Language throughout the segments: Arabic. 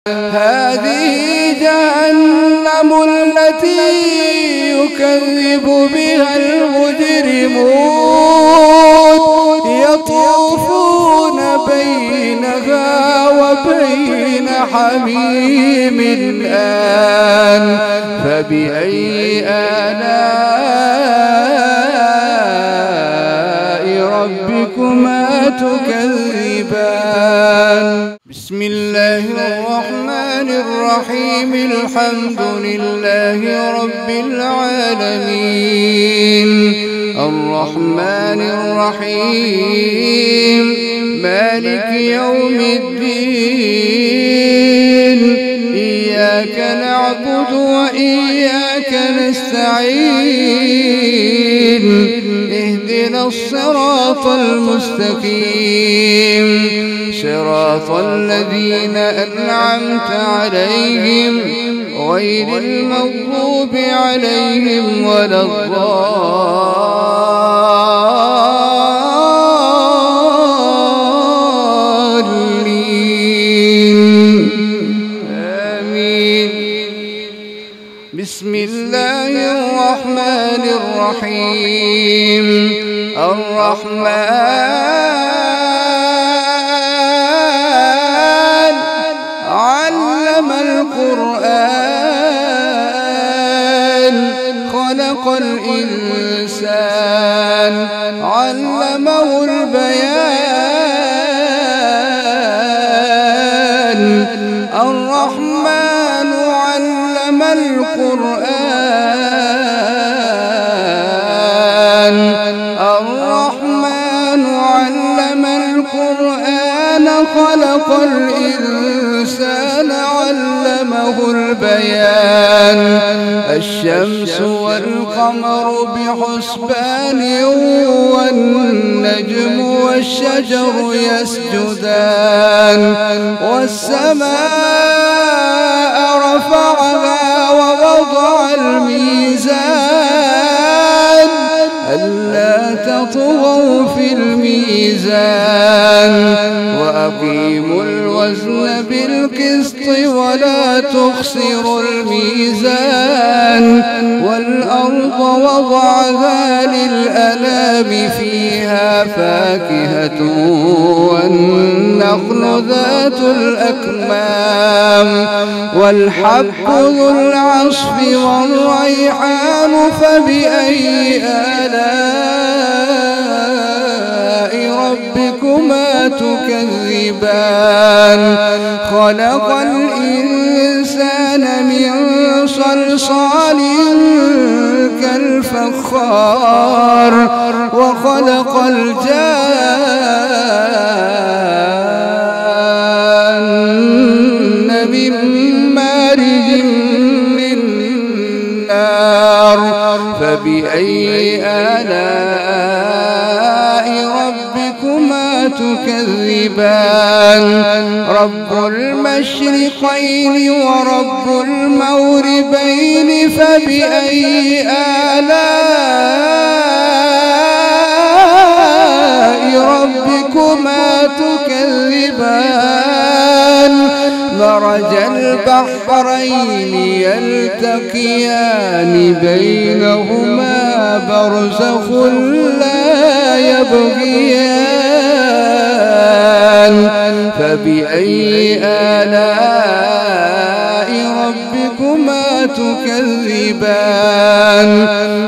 هذه جهنم التي يكذب بها المجرمون يطوفون بينها وبين حميم آن فبأي آلاء ربكما تكذبان. بسم الله الرحمن الرحيم. الحمد لله رب العالمين الرحمن الرحيم مالك يوم الدين إياك نعبد وإياك نستعين اهدنا الصراط المستقيم صراط الذين أنعمت عليهم غير المغضوب عليهم ولا الضالين آمين. بسم الله الرحمن الرحيم الرحمن علم القرآن خلق الإنسان علمه البيان الرحمن علم القرآن الرحمن علم القرآن خلق الإنسان علمه البيان الشمس والقمر بحسبان والنجم والشجر يسجدان والسماء رفعها ووضع الميزان ألا تطغوا في الميزان وأقيموا الوزن بالقسط ولا تخسروا الميزان والأرض وضعها للأنام فيها فاكهة والنخل ذات الأكمام والحب ذو العصف والريحان فبأي آلاء ربكما تكذبان. خلق الإنسان من صلصال كالفخار وخلق الجان من مارج من نار فبأي آلاء ربكما تكذبان. رب المشرقين ورب المغربين فبأي آلاء ربكما تكذبان. مرج البحرين يلتقيان بينهما برزخ لا يبغيان فبأي آلاء ربكما تكذبان.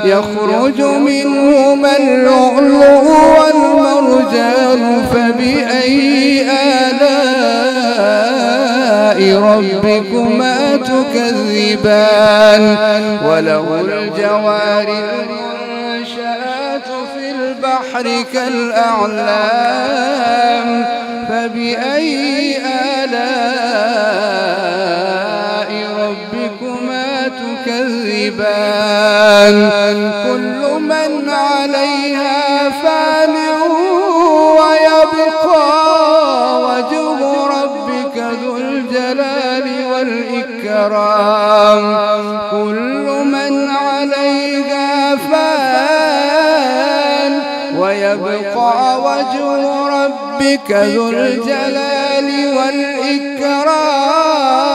يخرج منهما اللؤلؤ والمرجان فبأي آلاء ربكما تكذبان. وله الجوار المنشآت في البحر كالأعلام فبأي آلاء ربكما تكذبان. كل من عليها فان ويبقى وجه ربك ذو الجلال والإكرام. كل من عليها فان ويبقى وجه ربك ذو الجلال والإكرام.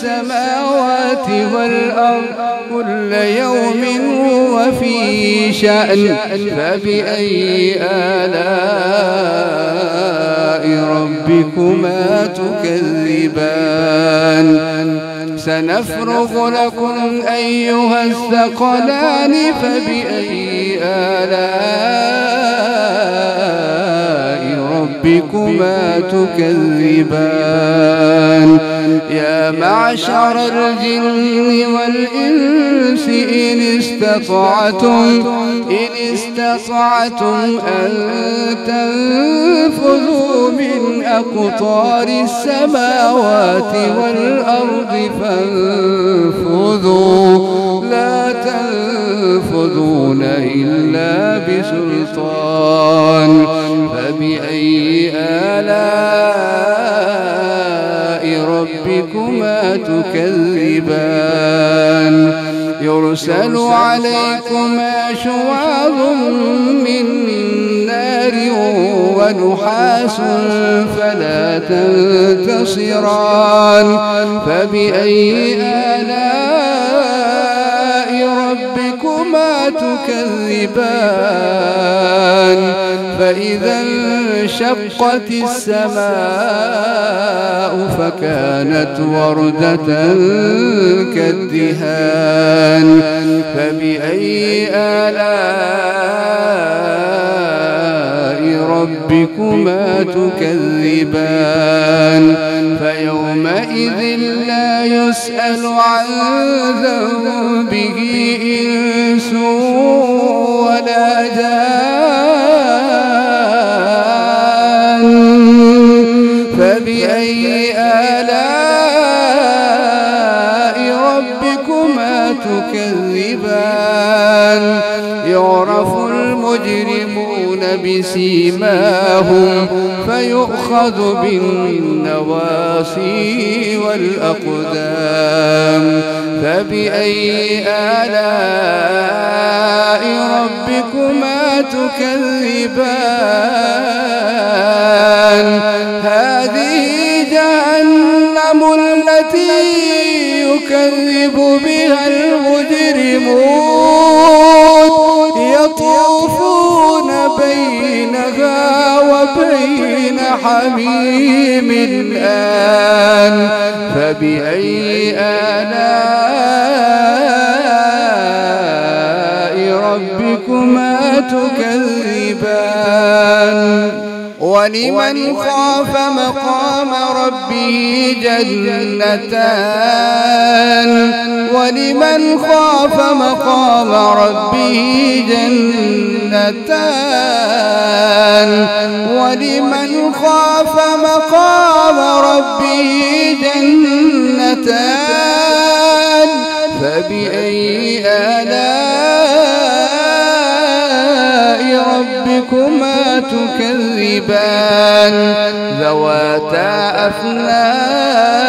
السماوات والأرض كل يوم وفي شأن فبأي آلاء ربكما تكذبان سنفرغ لكم أيها الثقلان فبأي آلاء ربكما تكذبان يا معشر الجن والإنس إن استطعتم أن تنفذوا من أقطار السماوات والأرض فانفذوا لا تنفذون إلا بسلطان فبأي آلاء ربكما تكذبان يرسل عليكما شواظ من نار ونحاس فلا تنتصران فبأي آلاء ربكما تكذبان فإذا انشقت السماء فكانت وردة كالدهان فبأي آلاء ربكما تكذبان فيومئذ لا يسأل عن ذنبه إنس ولا جان فبأي آلاء ربكما تكذبان يعرف المجرمون بسيماهم فيؤخذ بالنواصي والأقدام فبأي آلاء ربكما تكذبان هذه جهنم التي يكذب بها المجرمون يطوفون بينها وبين حميم الآن فبأي آلاء ربكما تكذبان ولمن خاف مقام ربه جنتان ولمن خاف مقام ربه جنتان ولمن خاف مقام ربه جنتان فبأي آلاء ربكما تكذبان ذواتا أفنان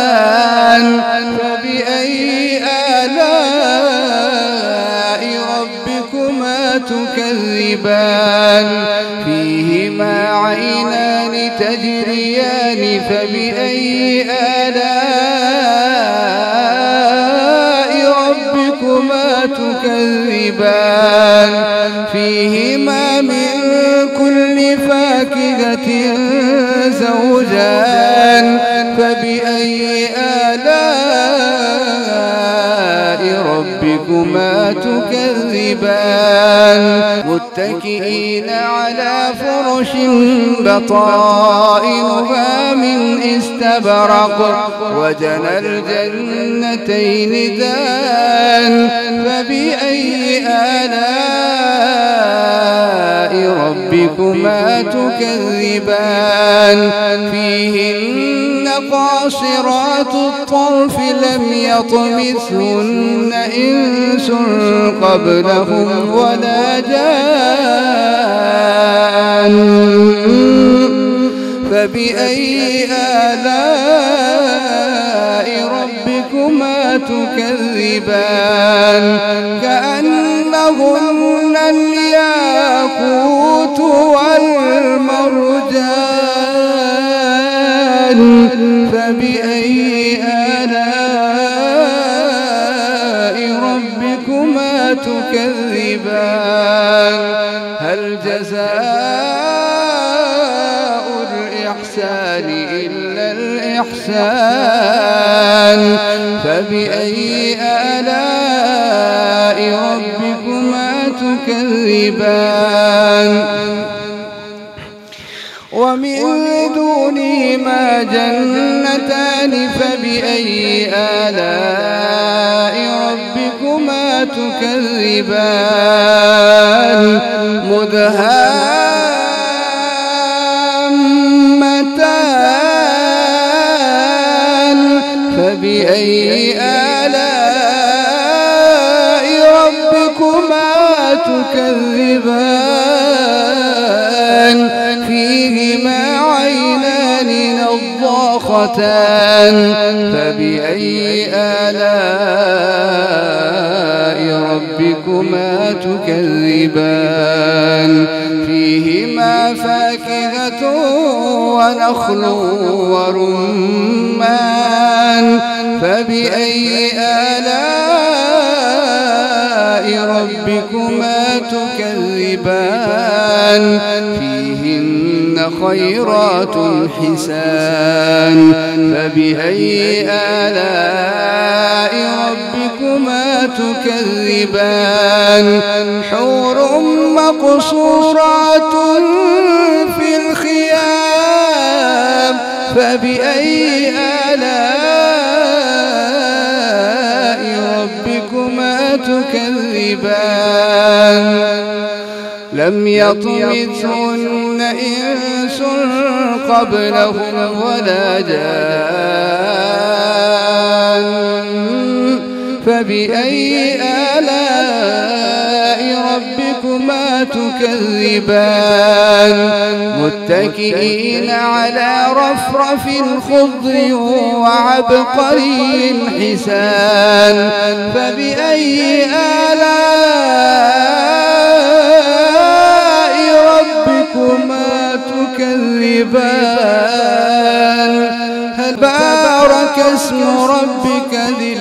فبأي آلاء ربكما تكذبان فيهما عينان تجريان فبأي آلاء ربكما تكذبان فيهما من كل فاكهة زوجان فبأي آلاء ربكما تكذبان متكئين على فرش بطائنها من استبرق وجنى الجنتين دان فبأي آلاء ربكما تكذبان فيهن قاصرات الطرف لم يطمثهن إنس قبلهم ولا جان فبأي آلاء ربكما تكذبان كأنهن الياقوت والمرجان فبأي آلاء إحسان فبأي آلاء ربكما تكذبان ومن دونهما جنتان فبأي آلاء ربكما تكذبان مدهامتان فبأي آلاء ربكما تكذبان فيهما عينان نضاختان فبأي آلاء ربكما تكذبان فيهما فاكهة ونخل ورمان فبأي آلاء ربكما تكذبان فيهن خيرات حسان فبأي آلاء ربكما تكذبان حور مقصورات في الخيام فبأي آلاء ربكما تكذبان لم يطمثهن إنس قبلهم ولا جان فبأي آلاء ربكما تكذبان متكئين على رفرف خضر وعبقري حسان فبأي آلاء ربكما تكذبان هل بارك اسم ربك ذي